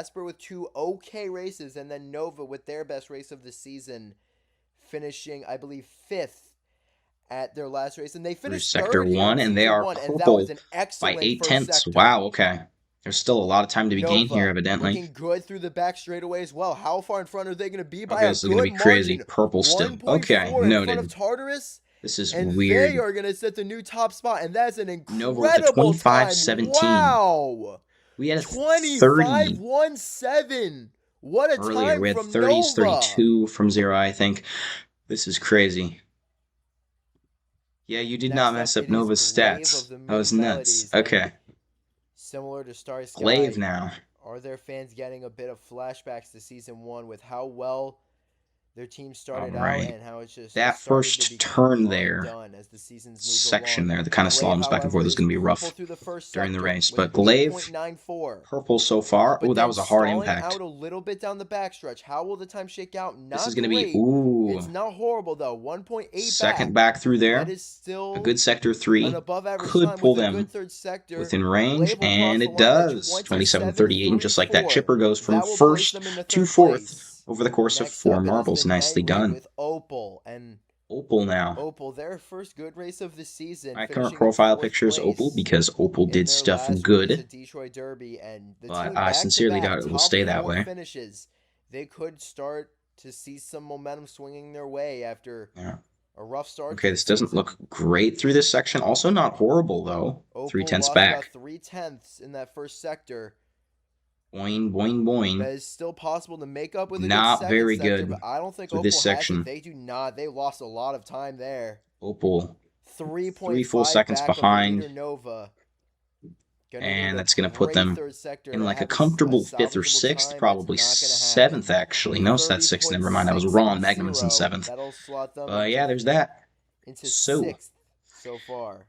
Jasper with 2 okay races, and then Nova with their best race of the season, finishing, I believe, 5th at their last race. And they Through finished Sector 3rd here 1, in and they Season are 1, and that was purple an by excellent 8 first tenths. sector. Wow, okay. There's still a lot of time to be gained here, Nova evidently. looking good through the back straightaway as well. How far in front are they going to be? By Okay, a this is going to good be crazy. margin. Purple still. Okay, 1.4 in front of noted. Tartarus. This is And weird. they are going to set the new top spot. And that's an Nova with a incredible time. 25-17. Wow. We had a 30. 25-17. What a Earlier, time we had from 30s, Nova! 32 from Zero, I think. This is crazy. Yeah, you did not Next up, mess up it is Nova's Glaive of stats. the That was Many nuts. Melodies, Okay. and similar to Starry Glaive Sky, now. are their fans getting a bit of flashbacks to Season 1 with how well their team All started out right. and how it's just That starting to first become turn there, undone as the seasons move section along. there, the kind of Glaive, slaloms back and however, forth is is going to be purple rough through the first during the sector race. with an But Glaive, 8.94. purple so far. Oh, But that then was a hard stalling impact. out a little bit down the backstretch. How will the time shake out? This is Not going to be, great. It's ooh, not horrible though. 1.8 second back. back through That there. is A still good sector an 3 above average could time pull with a good them third sector. within range, Glaive will cross and the it line at does. 27:38, and just like that, 27.34. Chipper goes from That will place them first in the to third fourth place. over the course of Next 4 up, it is the marbles. Nicely Nightwing done. with Opal. And Opal now. Opal, their first good race of the season, My current finishing in profile fourth picture is Opal place because Opal in did their stuff last race good, at Detroit Derby. And the but team I back to sincerely doubt back it will top stay that four way. finishes. They could start to see some momentum swinging their way after Yeah. a rough start Okay, to the this doesn't season. look great through this section. Also not horrible, though. Opal 3/10 lost about back. 3/10 in that first sector. Boing, boing, boing. That is still possible to make up with a good Not second very sector, good but I don't think through this Opal has it. section. They do not. They lost a lot of time there. Opal 3 full 3.5 seconds back of leader behind, Nova. Gonna need and a that's going to put great them third sector in to like a have a comfortable 5th or salvageable 6th, time. It's probably not gonna 7th, happen. actually. No, that's 6th. Never mind. I was wrong. Magnum in 30.60. 7th. That'll slot them But yeah, there's that. into So, 6th so far.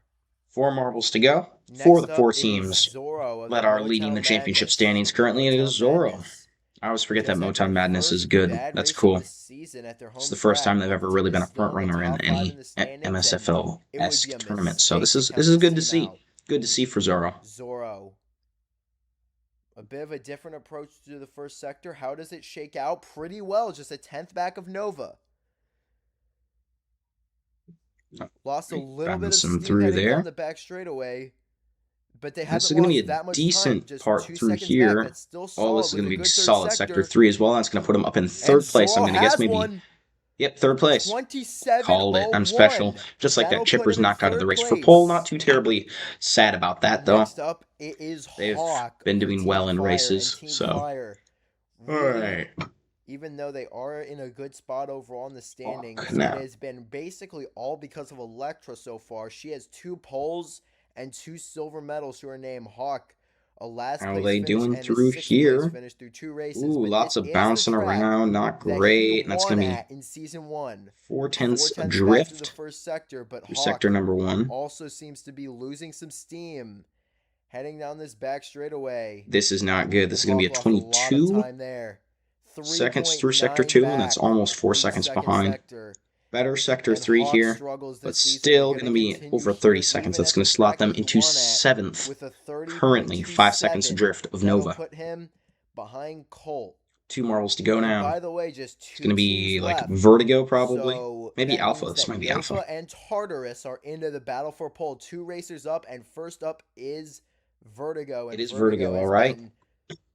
4 marbles to go for Next the up, 4 it is teams Zorro of the that are leading Motown the championship Madness. standings currently, and it is Motown Zorro. Madness I always forget that just had Motown their Madness is first good. bad That's race of cool. the season at their It's home the first track, time they've but ever the really team been is a still front in the runner in top 5 in any the standings, and it would be a MSFL-esque tournament. So mistake this to is count this good to team see. out. Good to see for Zorro. Zorro. A bit of a different approach to the first sector. How does it shake out? Pretty well. Just a 10th back of Nova. Lost a little bit of Some steam through heading down there. the back straightaway, but they This is haven't going to be lost a that much time. decent Just part 2 through seconds back. here. That's still Oh, this solid is with going a to be good third solid. Sector sector. 3 as well. That's going to put them up in And 3rd place. I'm Zorro going to guess has maybe. one. Yep, 3rd place. 27.01. Called it. I'm special. Just like that, That'll put Chipper's him in knocked out of the 3rd race for pole. Not place. too terribly sad about that, though. Next up, it is They've Hawk been for doing Team well in Fire, and races, Team so. Fire really, Alright. even though they are in a good spot overall in the standings, Hawk it now. has been basically all because of Electra so far. She has 2 poles and 2 silver medals to her name. Hawk, a last How are place they finish doing and a through 6th place here? finish through 2 races. Ooh, But lots this of is the bouncing track around. Not that great. he And that's won going to be at in Season 1. 4/10 4/10 back through the drift first sector, but through Hawk sector number 1. also seems to be losing some steam heading down this back straightaway. This is not good. This is going to be a Hawk lost a lot of 22 time there. seconds through sector 3.9 2, and that's back almost 4 through the seconds second behind. sector. Better sector And 3 Hawk's here, struggles but this season still are going to going be continue over here, 30 seconds. even That's at going the to slot track them he into won at 7th. with a Currently, 5 seconds 30.27. adrift of That'll Nova. put him behind Colt. 2 marbles to go And now. by the way, just 2 It's going to be teams like left. Vertigo, probably. So Maybe that Alpha. means This that might be Nova Alpha. and Tartarus are into the battle for pole. 2 racers up, and first up is Vertigo. And It is Vertigo, all right.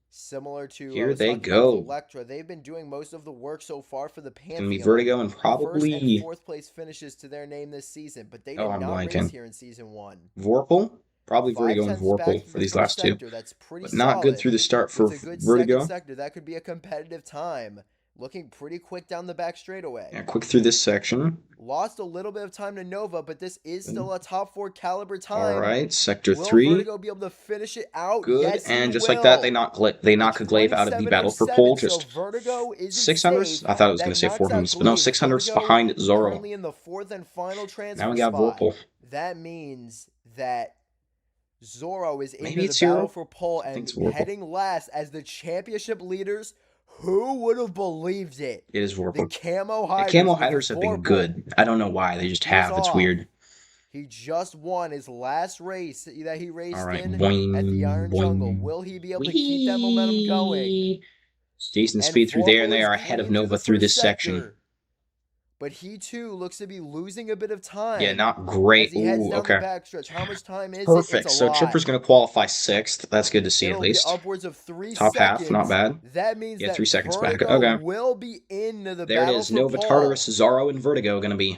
Similar to Here they about go. with Electra. They've been doing most of the work so far for the Pantheon. It's going to be Vertigo and First probably and 4th place finishes to their name this season, but they did I'm not race blanking. here in Season 1. Vorpal. Probably 5 Vertigo and tenths back Vorpal through for the these first last 2. sector. That's pretty But not good solid. through the start for With a good Vertigo. second sector, that could be a competitive time. Looking pretty quick down the back straightaway. Yeah, quick through this section. Lost a little bit of time to Nova, but this is still a top 4 caliber time. All right, sector Will 3. Vertigo be able to finish it out? Good, Yes, and he just will. like that, they knock a Glaive out of the battle for pole. Just so Vertigo isn't 600s. safe. I thought it was That going to say knocks out 400s, but no, Glaive. 600s Vertigo behind Zorro. currently in the 4th and final transfer Now we got spot. Vorpal. That means that Zorro is Maybe into it's the battle Hero? for pole I think and it's Vorpal. heading last as the championship leaders. Who would have believed it? It is The Vorpal. Camo The Hiders. Camo with Hiders have been Vorpal. good. I don't know why. They just He is have. It's off. weird. He just won his last race that he raced All right. in Boing, at the Iron boing. Jungle. Will he be able to keep that momentum going? Decent And speed through there, and Vorpal they is are ahead of leading Nova the through first this section. sector. But he too looks to be losing a bit of time. Yeah, not great. As he heads Ooh, down okay. the backstretch. How much time is it? Perfect. It's a So lot. Chipper's going to qualify 6th. That's good to see It'll at least. be upwards of 3 Top seconds. half, not bad. That means Yeah, that 3 seconds back. Vertigo Okay. will be into the There it battle is. for Nova, pole. Tartarus, Zorro, and Vertigo going to be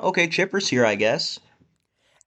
Okay, Chipper's here, I guess.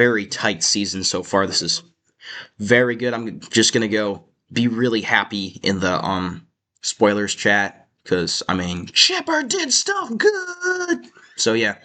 very tight season so far. This is very good. I'm just going to go be really happy in the spoilers chat, because I mean, Chipper did stuff good. So yeah,